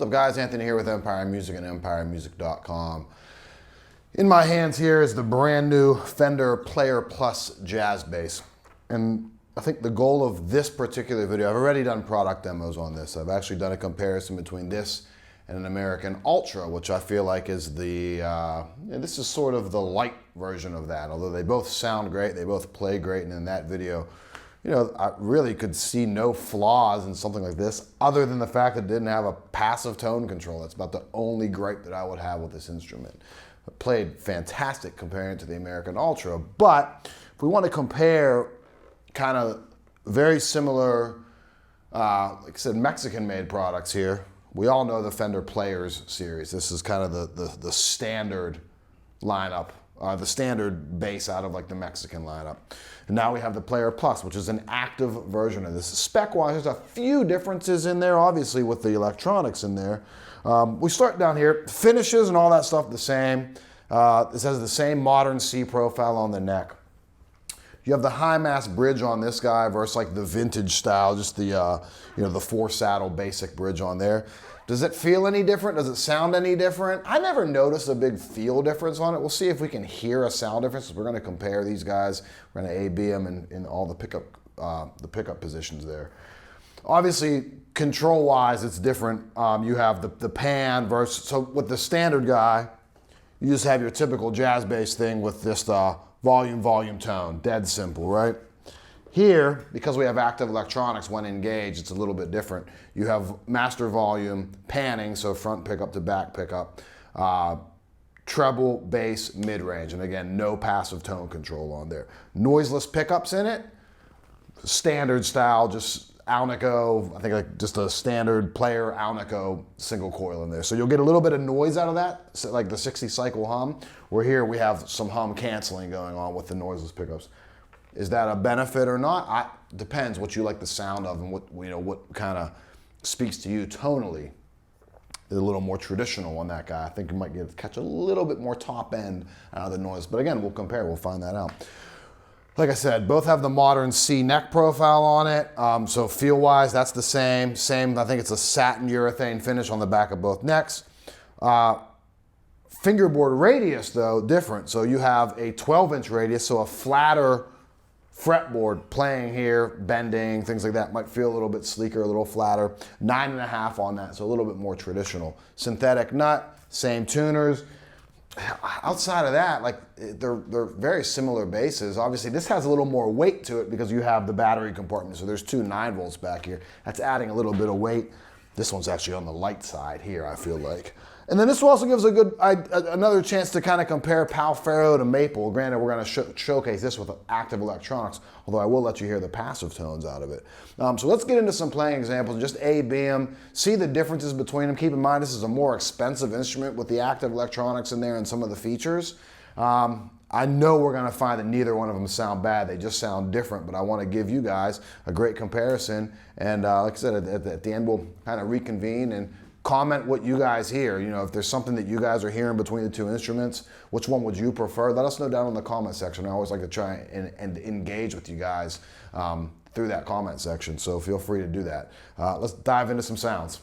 What's up guys, Anthony here with Empire Music and EmpireMusic.com. In my hands here is the brand new Fender Player Plus Jazz Bass. And I think the goal of this particular video, I've already done product demos on this. I've actually done a comparison between this and an American Ultra, which I feel like is this is sort of the light version of that. Although they both sound great, they both play great, and in that video, I really could see no flaws in something like this, other than the fact that it didn't have a passive tone control. That's about the only gripe that I would have with this instrument. It played fantastic comparing it to the American Ultra, but if we want to compare kind of very similar, like I said, Mexican-made products here, we all know the Fender Players series. This is kind of the standard lineup. The standard bass out of like the Mexican lineup. And now we have the Player Plus, which is an active version of this. Spec-wise, there's a few differences in there, obviously with the electronics in there. We start down here, finishes and all that stuff the same. This has the same modern C profile on the neck. You have the high mass bridge on this guy versus like the vintage style, just the the 4-saddle basic bridge on there. Does it feel any different? Does it sound any different? I never noticed a big feel difference on it. We'll see if we can hear a sound difference. We're going to compare these guys. We're going to A/B them in all the pickup positions there. Obviously, control-wise, it's different. You have the pan versus, so with the standard guy, you just have your typical jazz bass thing with this volume, tone, dead simple, right? Here, because we have active electronics when engaged, it's a little bit different. You have master volume, panning, so front pickup to back pickup, treble, bass, mid-range, and again, no passive tone control on there. Noiseless pickups in it, standard style, just Alnico, I think like just a standard Player Alnico single coil in there. So you'll get a little bit of noise out of that, like the 60 cycle hum, where here we have some hum canceling going on with the noiseless pickups. Is that a benefit or not? Depends what you like the sound of and what kind of speaks to you tonally. A little more traditional on that guy. I think you might catch a little bit more top end out of the noise. But again, we'll compare, we'll find that out. Like I said, both have the modern C neck profile on it. So feel-wise, that's the same. I think it's a satin urethane finish on the back of both necks. Fingerboard radius, though, different. So you have a 12-inch radius, so a flatter fretboard playing here, bending, things like that might feel a little bit sleeker, a little flatter. 9.5 on that, so a little bit more traditional. Synthetic nut, same tuners. Outside of that, like they're very similar basses. Obviously, this has a little more weight to it because you have the battery compartment. So there's two 9 volts back here. That's adding a little bit of weight. This one's actually on the light side here, I feel like. And then this also gives another chance to kind of compare Pal Faro to Maple. Granted, we're going to showcase this with active electronics, although I will let you hear the passive tones out of it. So let's get into some playing examples, just A/B them, see the differences between them. Keep in mind, this is a more expensive instrument with the active electronics in there and some of the features. I know we're going to find that neither one of them sound bad. They just sound different, but I want to give you guys a great comparison. And like I said, at the end, we'll kind of reconvene and comment what you guys hear. If there's something that you guys are hearing between the two instruments, which one would you prefer? Let us know down in the comment section. I always like to try and engage with you guys through that comment section, so feel free to do that. Let's dive into some sounds.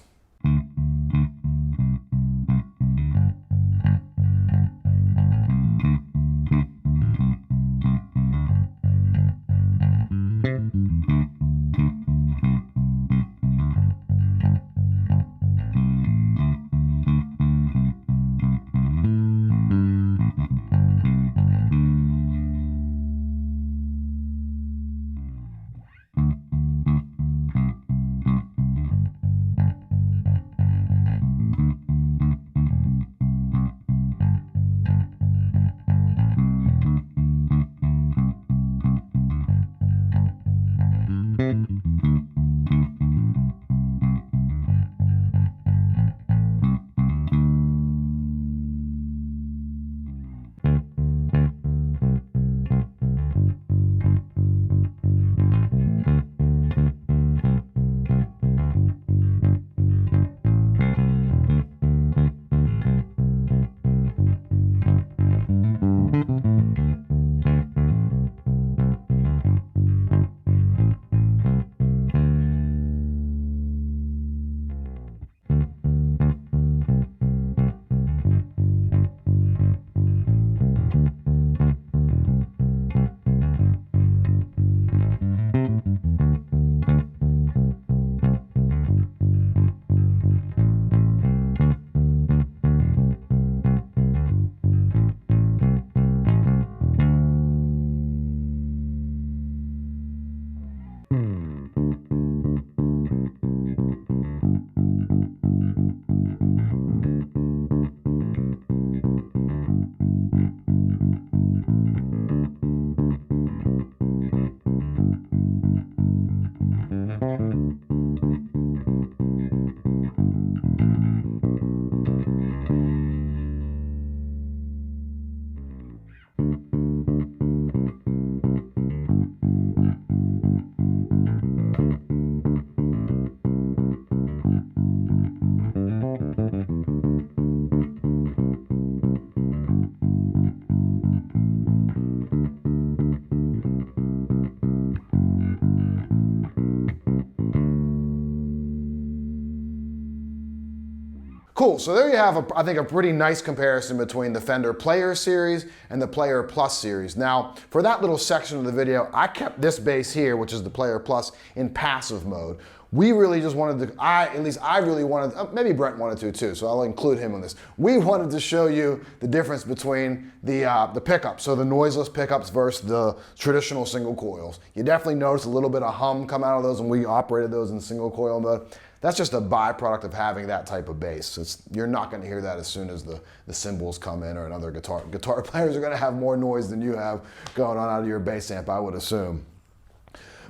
Cool, so there you have, I think, a pretty nice comparison between the Fender Player Series and the Player Plus Series. Now, for that little section of the video, I kept this bass here, which is the Player Plus, in passive mode. We really just wanted to, at least I really wanted, maybe Brent wanted to too, so I'll include him on this. We wanted to show you the difference between the pickups, so the noiseless pickups versus the traditional single coils. You definitely notice a little bit of hum come out of those when we operated those in single coil mode. That's just a byproduct of having that type of bass. You're not going to hear that as soon as the cymbals come in or another guitar. Guitar players are going to have more noise than you have going on out of your bass amp, I would assume.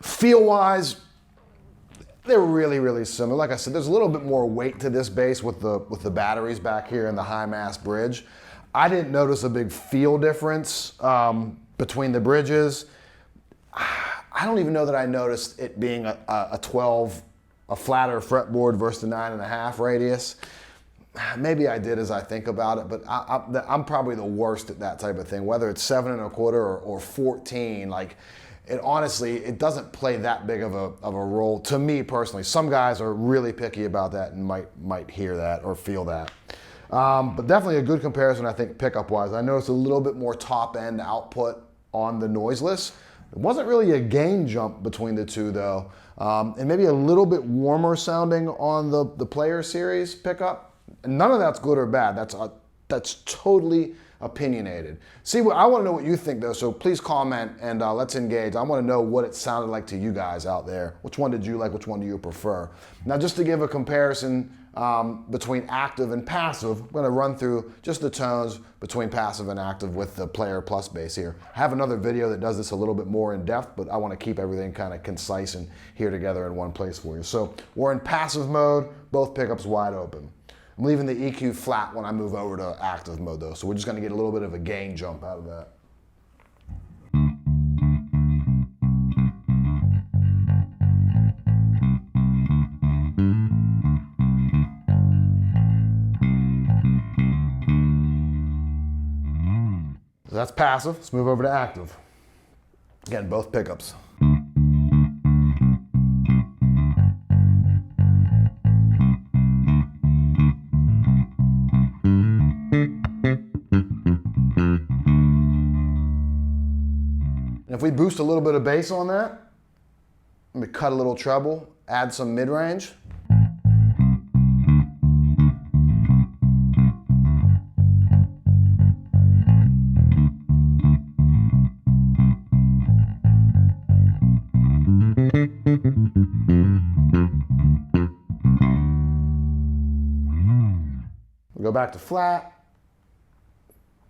Feel-wise, they're really, really similar. Like I said, there's a little bit more weight to this bass with the batteries back here and the high mass bridge. I didn't notice a big feel difference between the bridges. I don't even know that I noticed it being a 12, a flatter fretboard versus the 9.5 radius. Maybe I did as I think about it, but I'm probably the worst at that type of thing. Whether it's 7 1/4 or 14, like it honestly, it doesn't play that big of a role to me personally. Some guys are really picky about that and might hear that or feel that. But definitely a good comparison, I think, pickup wise. I noticed a little bit more top end output on the noiseless. It wasn't really a gain jump between the two though. And maybe a little bit warmer sounding on the Player Series pickup. None of that's good or bad. That's totally opinionated. See, I want to know what you think though, so please comment and let's engage. I want to know what it sounded like to you guys out there. Which one did you like? Which one do you prefer? Now, just to give a comparison between active and passive, I'm going to run through just the tones between passive and active with the Player Plus bass here. I have another video that does this a little bit more in depth, but I want to keep everything kind of concise and here together in one place for you. So we're in passive mode, both pickups wide open. I'm leaving the EQ flat when I move over to active mode though, so we're just going to get a little bit of a gain jump out of that. So that's passive. Let's move over to active. Again, both pickups. And if we boost a little bit of bass on that, let me cut a little treble, add some mid-range. We go back to flat,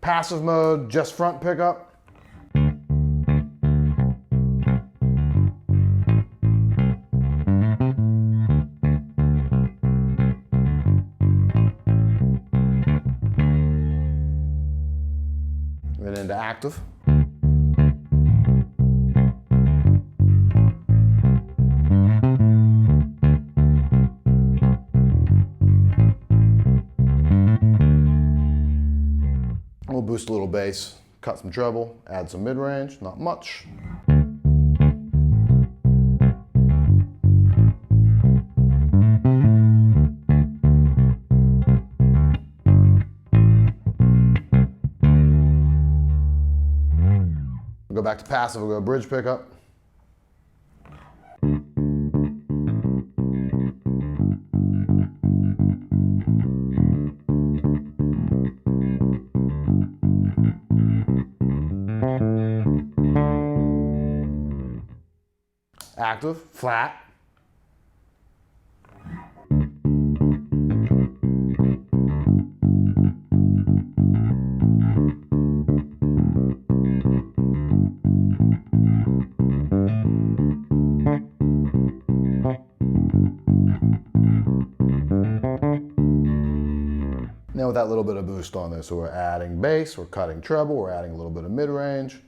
passive mode, just front pickup. Then into active. We'll boost a little bass, cut some treble, add some mid-range, not much. We'll go back to passive, we'll go bridge pickup. Active, flat. Now with that little bit of boost on this, so we're adding bass, we're cutting treble, we're adding a little bit of mid-range.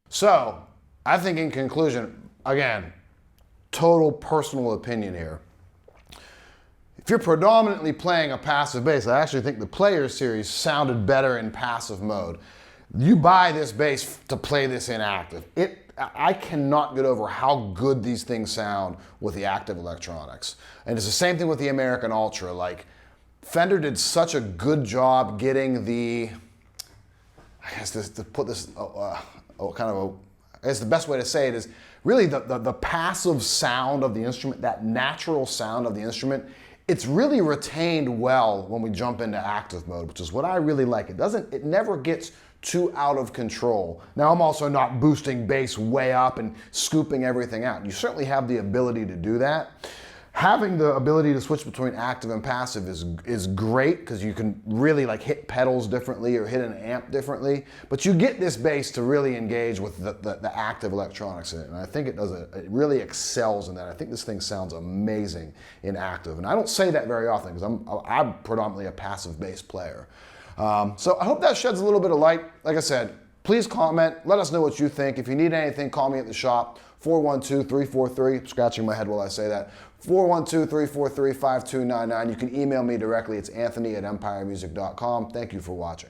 So, I think in conclusion, again, total personal opinion here. If you're predominantly playing a passive bass, I actually think the Player Series sounded better in passive mode. You buy this bass to play this in active. I cannot get over how good these things sound with the active electronics. And it's the same thing with the American Ultra. Like, Fender did such a good job getting the, I guess to put this I guess the best way to say it is really the passive sound of the instrument, that natural sound of the instrument. It's really retained well when we jump into active mode, which is what I really like. It never gets too out of control. Now, I'm also not boosting bass way up and scooping everything out. You certainly have the ability to do that. Having the ability to switch between active and passive is great, because you can really like hit pedals differently or hit an amp differently. But you get this bass to really engage with the active electronics in it. And I think it really excels in that. I think this thing sounds amazing in active. And I don't say that very often, because I'm predominantly a passive bass player. So I hope that sheds a little bit of light. Like I said, please comment. Let us know what you think. If you need anything, call me at the shop. 412-343, scratching my head while I say that, 412-343-5299. You can email me directly. It's Anthony@empiremusic.com. Thank you for watching.